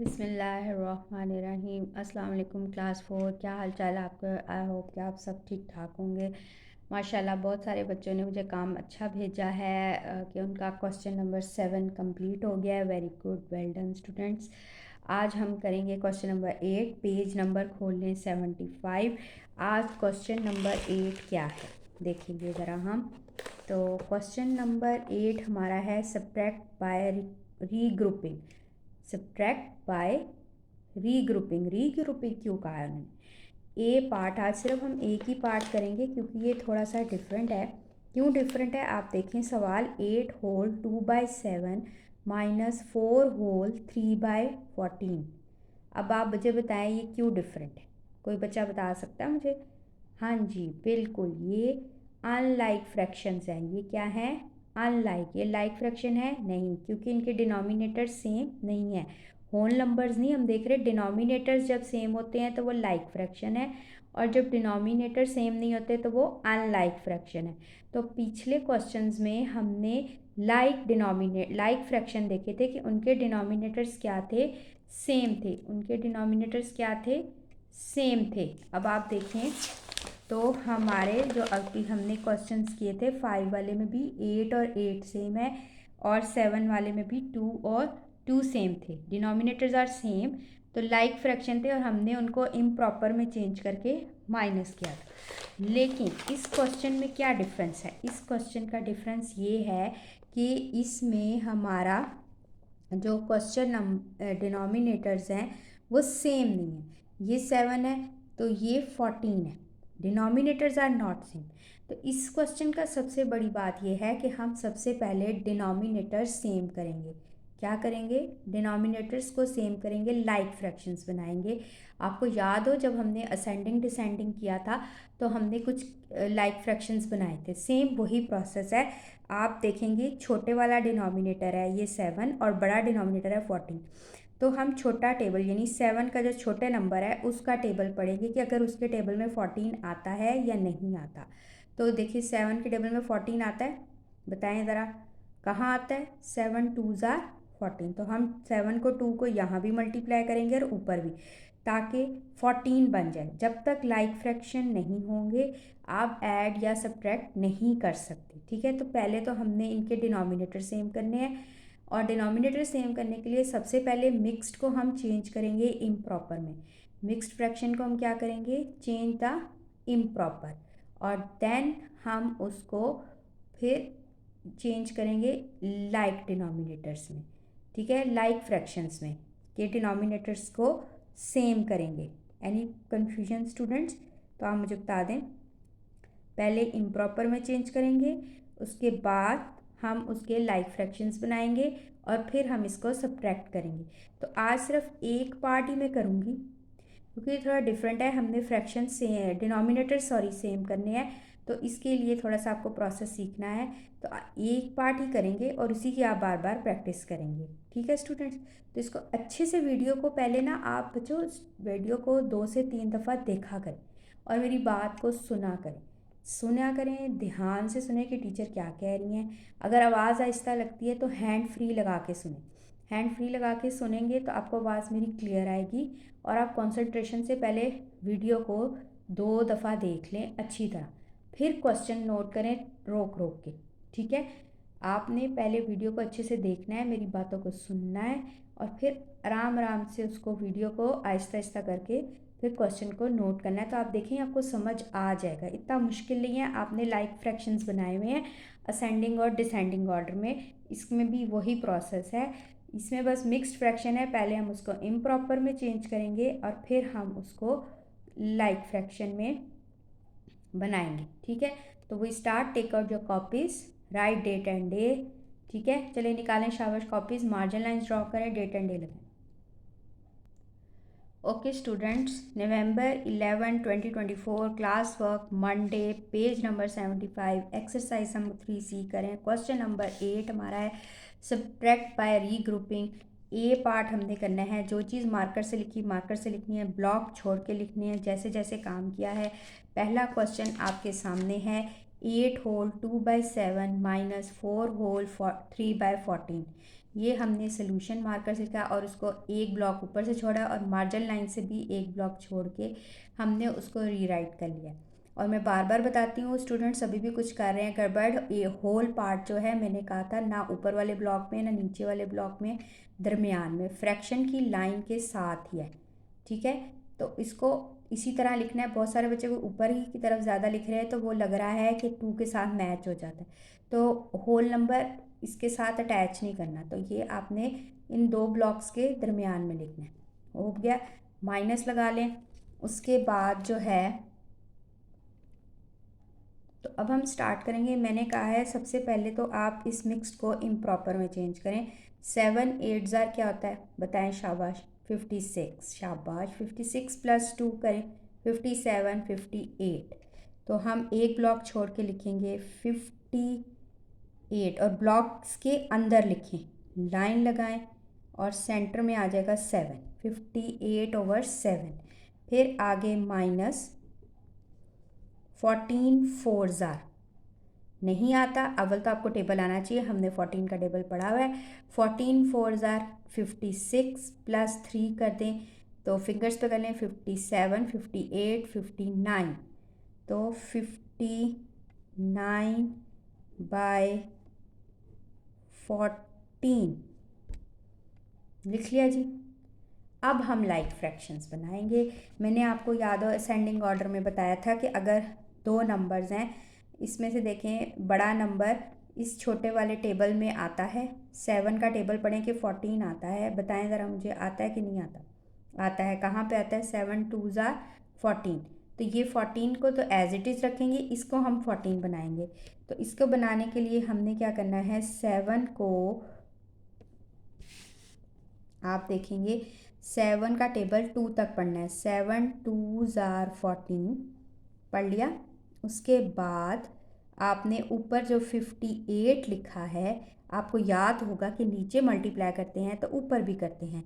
बिस्मिल्लाहिर्रहमानिर्रहीम। अस्सलाम वालेकुम क्लास 4। क्या हाल चाल है आपका? आई होप कि आप सब ठीक ठाक होंगे। माशाल्लाह बहुत सारे बच्चों ने मुझे काम अच्छा भेजा है कि उनका क्वेश्चन नंबर 7 कंप्लीट हो गया है। Very good, well done students. आज हम करेंगे क्वेश्चन नंबर 8। पेज नंबर खोल लें 75। आज क्वेश्चन नंबर 8 क्या है देखेंगे ज़रा हम। तो क्वेश्चन नंबर 8 हमारा है subtract by regrouping. Subtract by regrouping क्यों कहा है उन्होंने? ए पार्ट आज सिर्फ हम एक ही पार्ट करेंगे क्योंकि ये थोड़ा सा डिफरेंट है। क्यों डिफरेंट है आप देखें सवाल। 8 होल 2/7 माइनस 4 होल 3/14। अब आप मुझे बताएं ये क्यों डिफरेंट है? कोई बच्चा बता सकता है मुझे? हाँ जी बिल्कुल, ये अनलाइक फ्रैक्शंस हैं। ये क्या है? अनलाइक। ये लाइक फ्रैक्शन है नहीं, क्योंकि इनके डिनोमिनेटर सेम नहीं है। होल नंबर्स नहीं हम देख रहे, डिनोमिनेटर्स जब सेम होते हैं तो वो लाइक फ्रैक्शन है, और जब डिनोमिनेटर सेम नहीं होते तो वो अनलाइक फ्रैक्शन है। तो पिछले क्वेश्चंस में हमने लाइक फ्रैक्शन देखे थे कि उनके डिनोमिनेटर्स क्या थे? सेम थे। उनके डिनोमिनेटर्स क्या थे? सेम थे। अब आप देखें तो हमारे जो अभी हमने क्वेश्चंस किए थे 5 वाले में भी 8 और 8 सेम है, और 7 वाले में भी 2 और 2 सेम थे। डिनोमिनेटर्स आर सेम, तो लाइक फ्रैक्शन थे और हमने उनको इम्प्रॉपर में चेंज करके माइनस किया था। लेकिन इस क्वेश्चन में क्या डिफरेंस है? इस क्वेश्चन का डिफरेंस ये है कि इसमें हमारा जो क्वेश्चन डिनोमिनेटर्स हैं वो सेम नहीं है। ये 7 है तो ये 14 है। Denominators are not same. तो इस क्वेश्चन का सबसे बड़ी बात यह है कि हम सबसे पहले डिनोमिनेटर सेम करेंगे। क्या करेंगे? डिनोमिनेटर्स को सेम करेंगे, लाइक फ्रैक्शंस बनाएंगे। आपको याद हो जब हमने असेंडिंग डिसेंडिंग किया था तो हमने कुछ लाइक फ्रैक्शंस बनाए थे। सेम वही प्रोसेस है। आप देखेंगे छोटे वाला डिनोमिनेटर है ये 7 और बड़ा डिनोमिनेटर है 14। तो हम छोटा टेबल यानी 7 का जो छोटे नंबर है उसका टेबल पढ़ेंगे कि अगर उसके टेबल में 14 आता है या नहीं आता। तो देखिए 7 के टेबल में 14 आता है, बताएं ज़रा कहाँ आता है? 7 2 ज़ार 14। तो हम 7 को 2 को यहाँ भी मल्टीप्लाई करेंगे और ऊपर भी, ताकि 14 बन जाए। जब तक लाइक फ्रैक्शन नहीं होंगे आप ऐड या सब्ट्रैक्ट नहीं कर सकते। ठीक है, तो पहले तो हमने इनके डिनोमिनेटर सेम करने हैं, और डिनोमिनेटर सेम करने के लिए सबसे पहले मिक्स्ड को हम चेंज करेंगे इम्प्रॉपर में। मिक्स्ड फ्रैक्शन को हम क्या करेंगे? चेंज द इम्प्रॉपर, और देन हम उसको फिर चेंज करेंगे लाइक डिनोमिनेटर्स में। ठीक है, लाइक फ्रैक्शंस में के डिनोमिनेटर्स को सेम करेंगे। Any confusion students? तो आप मुझे बता दें। पहले इम्प्रॉपर में चेंज करेंगे, उसके बाद हम उसके लाइक फ्रैक्शंस बनाएंगे, और फिर हम इसको सब्ट्रैक्ट करेंगे। तो आज सिर्फ एक पार्ट ही मैं करूँगी क्योंकि थोड़ा डिफरेंट है। हमने फ्रैक्शन से डिनोमिनेटर सेम करने हैं, तो इसके लिए थोड़ा सा आपको प्रोसेस सीखना है। तो एक पार्ट ही करेंगे और उसी की आप बार बार प्रैक्टिस करेंगे। ठीक है स्टूडेंट्स? तो इसको अच्छे से वीडियो को पहले ना आप बच्चों वीडियो को 2 से 3 दफ़ा देखा करें और मेरी बात को सुना करें, ध्यान से सुने कि टीचर क्या कह रही हैं। अगर आवाज़ आहिस्ता लगती है तो हैंड फ्री लगा के सुने। हैंड फ्री लगा के सुनेंगे तो आपको आवाज़ मेरी क्लियर आएगी, और आप कंसंट्रेशन से पहले वीडियो को 2 दफ़ा देख लें अच्छी तरह, फिर क्वेश्चन नोट करें रोक रोक के। ठीक है, आपने पहले वीडियो को अच्छे से देखना है, मेरी बातों को सुनना है, और फिर आराम आराम से उसको वीडियो को आहिस्ता आहिस्ता करके फिर क्वेश्चन को नोट करना है। तो आप देखें आपको समझ आ जाएगा, इतना मुश्किल नहीं है। आपने लाइक फ्रैक्शंस बनाए हुए हैं असेंडिंग और डिसेंडिंग ऑर्डर में, इसमें भी वही प्रोसेस है। इसमें बस मिक्स्ड फ्रैक्शन है, पहले हम उसको इम्प्रॉपर में चेंज करेंगे और फिर हम उसको लाइक फ्रैक्शन में बनाएंगे। ठीक है, तो वो start, take out your copies, write date and day. ठीक है, चलिए निकालें शाबाश कॉपीज़, मार्जिन लाइन्स ड्रॉ करें, डेट एंड डे लगाएं। Okay students, November 11 2024 class work Monday, page number 75, exercise number 3C करें। क्वेश्चन नंबर 8 हमारा है subtract by regrouping. A part हमने करना है, जो चीज़ मार्कर से लिखी मार्कर से लिखनी है, ब्लॉक छोड़ के लिखने हैं जैसे जैसे काम किया है। पहला क्वेश्चन आपके सामने है 8 होल 2/7 माइनस 4 होल 3/14। ये हमने सोल्यूशन मार्कर से लिखा और उसको एक ब्लॉक ऊपर से छोड़ा और मार्जिन लाइन से भी एक ब्लॉक छोड़ के हमने उसको रीराइट कर लिया। और मैं बार बार बताती हूँ स्टूडेंट्स अभी भी कुछ कर रहे हैं गड़बड़। ये होल पार्ट जो है मैंने कहा था ना ऊपर वाले ब्लॉक में ना नीचे वाले ब्लॉक में, दरमियान में फ्रैक्शन की लाइन के साथ ही है, ठीक है। तो इसको इसी तरह लिखना है। बहुत सारे बच्चे को ऊपर ही की तरफ ज़्यादा लिख रहे हैं तो वो लग रहा है कि 2 के साथ मैच हो जाता है, तो होल नंबर इसके साथ अटैच नहीं करना। तो ये आपने इन दो ब्लॉक्स के दरमियान में लिखना है। हो गया, माइनस लगा लें। उसके बाद जो है तो अब हम स्टार्ट करेंगे। मैंने कहा है सबसे पहले तो आप इस मिक्स्ड को इम्प्रॉपर में चेंज करें। 7 8 ज़ार क्या होता है बताएं, शाबाश 56, शाबाश 56 + 2 करें 57 58। तो हम एक ब्लॉक छोड़ के लिखेंगे 58 और ब्लॉक्स के अंदर लिखें, लाइन लगाएं और सेंटर में आ जाएगा 7, 58/7। फिर आगे माइनस 14 4 ज़ार नहीं आता, अव्वल तो आपको टेबल आना चाहिए, हमने 14 का टेबल पढ़ा हुआ है। 14 4 ज़ार 56 + 3 कर दें तो फिंगर्स पे कर लें 57 58 59, तो 59/14 लिख लिया जी। अब हम लाइक फ्रैक्शंस बनाएंगे। मैंने आपको याद हो असेंडिंग ऑर्डर में बताया था कि अगर दो नंबर्स हैं, इसमें से देखें बड़ा नंबर इस छोटे वाले टेबल में आता है, 7 का टेबल पढ़ें कि 14 आता है, बताएं ज़रा मुझे आता है कि नहीं आता। आता है, कहाँ पे आता है, 7 2 ज़ार 14। तो ये 14 को तो एज इट इज़ रखेंगे, इसको हम 14 बनाएंगे। तो इसको बनाने के लिए हमने क्या करना है, 7 को आप देखेंगे 7 का टेबल 2 तक पढ़ना है। 7 2 ज़ार 14 पढ़ लिया। उसके बाद आपने ऊपर जो 58 लिखा है, आपको याद होगा कि नीचे मल्टीप्लाई करते हैं तो ऊपर भी करते हैं।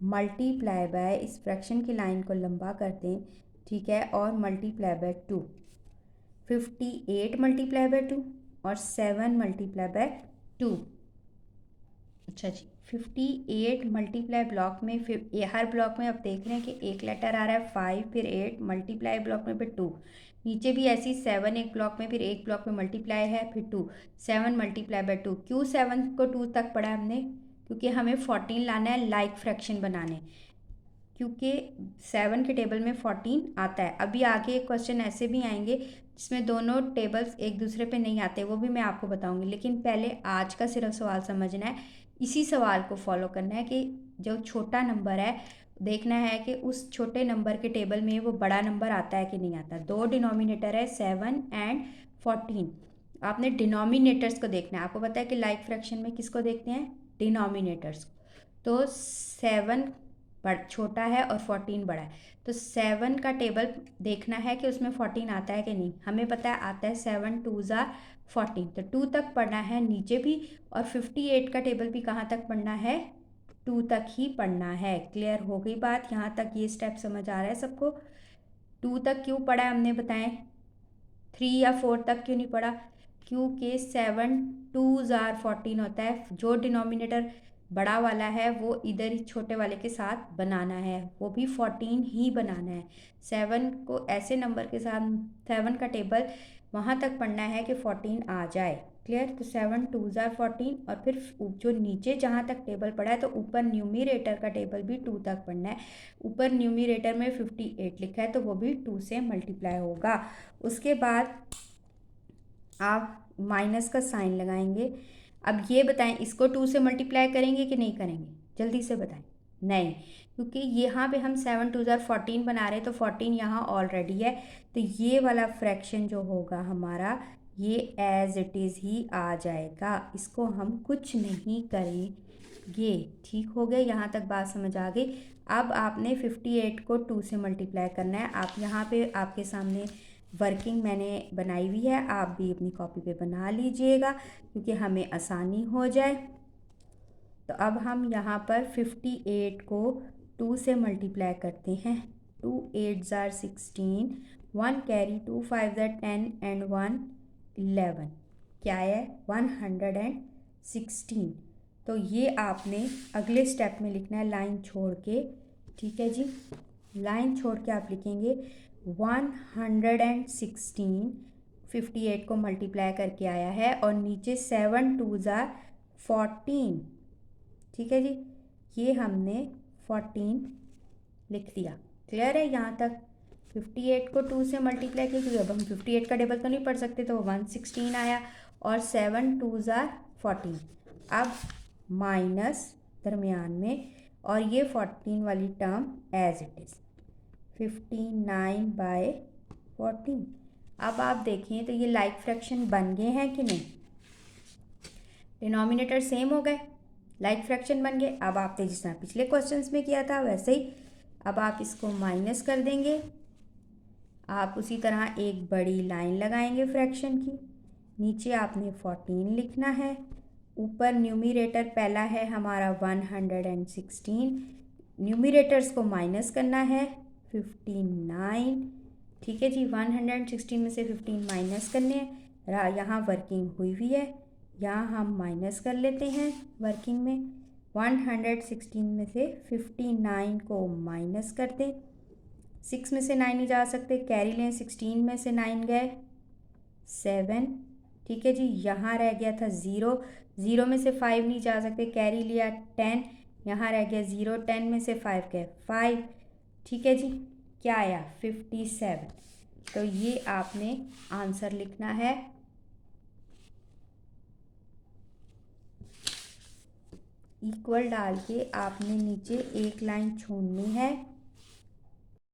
मल्टीप्लाई बाय, इस फ्रैक्शन की लाइन को लंबा करते हैं, ठीक है, और मल्टीप्लाई बाय 2। 58 मल्टीप्लाई बाय 2 और 7 मल्टीप्लाई बाय 2। अच्छा जी, 58 मल्टीप्लाई ब्लॉक में फिर हर ब्लॉक में अब देख रहे हैं कि एक लेटर आ रहा है 5, फिर 8 मल्टीप्लाई ब्लॉक में फिर 2। नीचे भी ऐसी 7 एक ब्लॉक में, फिर एक ब्लॉक में मल्टीप्लाई है फिर 2, 7 मल्टीप्लाई बाय 2। क्यों 7 को 2 तक पढ़ा हमने, क्योंकि हमें 14 लाना है लाइक फ्रैक्शन बनाने, क्योंकि 7 के टेबल में 14 आता है। अभी आगे क्वेश्चन ऐसे भी आएंगे जिसमें दोनों टेबल्स एक दूसरे पे नहीं आते, वो भी मैं आपको बताऊंगी। लेकिन पहले आज का सिर्फ सवाल समझना है, इसी सवाल को फॉलो करना है कि जो छोटा नंबर है देखना है कि उस छोटे नंबर के टेबल में वो बड़ा नंबर आता है कि नहीं आता। दो डिनोमिनेटर है 7 एंड 14, आपने डिनोमिनेटर्स को देखना है। आपको पता है कि लाइक फ्रैक्शन में किसको देखते हैं, डिनोमिनेटर्स को। तो 7 छोटा है और 14 बड़ा है, तो 7 का टेबल देखना है कि उसमें 14 आता है कि नहीं। हमें पता है आता है, 7 2 ज़ार 14, तो 2 तक पढ़ना है नीचे भी, और 58 का टेबल भी कहाँ तक पढ़ना है, 2 तक ही पढ़ना है। क्लियर हो गई बात, यहाँ तक ये स्टेप समझ आ रहा है सबको। 2 तक क्यों पढ़ा है हमने बताएं, 3 या 4 तक क्यों नहीं पढ़ा, क्योंकि 7 2 ज़ार 14 होता है, जो डिनोमिनेटर बड़ा वाला है वो इधर ही छोटे वाले के साथ बनाना है, वो भी 14 ही बनाना है। 7 को ऐसे नंबर के साथ 7 का टेबल वहाँ तक पढ़ना है कि 14 आ जाए। क्लियर, तो 7 2 ज़ार 14 और फिर जो नीचे जहाँ तक टेबल पड़ा है तो ऊपर न्यूमरेटर का टेबल भी 2 तक पढ़ना है। ऊपर न्यूमरेटर में 58 लिखा है तो वो भी 2 से मल्टीप्लाई होगा। उसके बाद आप माइनस का साइन लगाएंगे। अब ये बताएं, इसको 2 से मल्टीप्लाई करेंगे कि नहीं करेंगे, जल्दी से बताएं। नहीं, क्योंकि यहाँ पे हम 7 2 ज़ार 14 बना रहे हैं, तो 14 यहाँ ऑलरेडी है, तो ये वाला फ्रैक्शन जो होगा हमारा ये एज इट इज़ ही आ जाएगा, इसको हम कुछ नहीं करेंगे। ठीक हो गया, यहाँ तक बात समझ आ गई। अब आपने 58 को 2 से मल्टीप्लाई करना है। आप यहाँ पे आपके सामने वर्किंग मैंने बनाई हुई है, आप भी अपनी कॉपी पे बना लीजिएगा क्योंकि हमें आसानी हो जाए। तो अब हम यहाँ पर 58 को 2 से मल्टीप्लाई करते हैं। 2 8 ज़ार 16, 1 कैरी 2 5 ज़ार 10 एंड 1 11, क्या है 116। तो ये आपने अगले स्टेप में लिखना है लाइन छोड़ के, ठीक है जी। लाइन छोड़ के आप लिखेंगे 116 58 को मल्टीप्लाई करके आया है और नीचे 7 2 ज़ा 14, ठीक है जी। ये हमने 14 लिख दिया। क्लियर है यहाँ तक? 58 को 2 से मल्टीप्लाई किया क्योंकि अब हम 58 का डबल तो नहीं पढ़ सकते, तो 116 आया और 7 2 ज़ा 14। अब माइनस दरमियान में और ये 14 वाली टर्म एज इट इज़ 59/14। अब आप देखें तो ये लाइक फ्रैक्शन बन गए हैं कि नहीं? डिनोमिनेटर सेम हो गए, लाइक फ्रैक्शन बन गए। अब आपने जिस तरह पिछले क्वेश्चंस में किया था वैसे ही अब आप इसको माइनस कर देंगे। आप उसी तरह एक बड़ी लाइन लगाएंगे फ्रैक्शन की, नीचे आपने 14 लिखना है, ऊपर न्यूमरेटर पहला है हमारा 116, न्यूमरेटर्स को माइनस करना है 59, ठीक है जी। 116 में से 15 माइनस करने हैं, यहाँ वर्किंग हुई हुई है, यहाँ हम माइनस कर लेते हैं वर्किंग में। 116 में से 59 को माइनस कर दें, 6 में से 9 नहीं जा सकते, कैरी लें, 16 में से 9 गए 7, ठीक है जी। यहाँ रह गया था 0, 0 में से 5 नहीं जा सकते, कैरी लिया 10, यहाँ रह गया 0, 10 में से 5 गए 5, ठीक है जी। क्या आया? 57। तो ये आपने आंसर लिखना है। इक्वल डाल के आपने नीचे एक लाइन छोड़नी है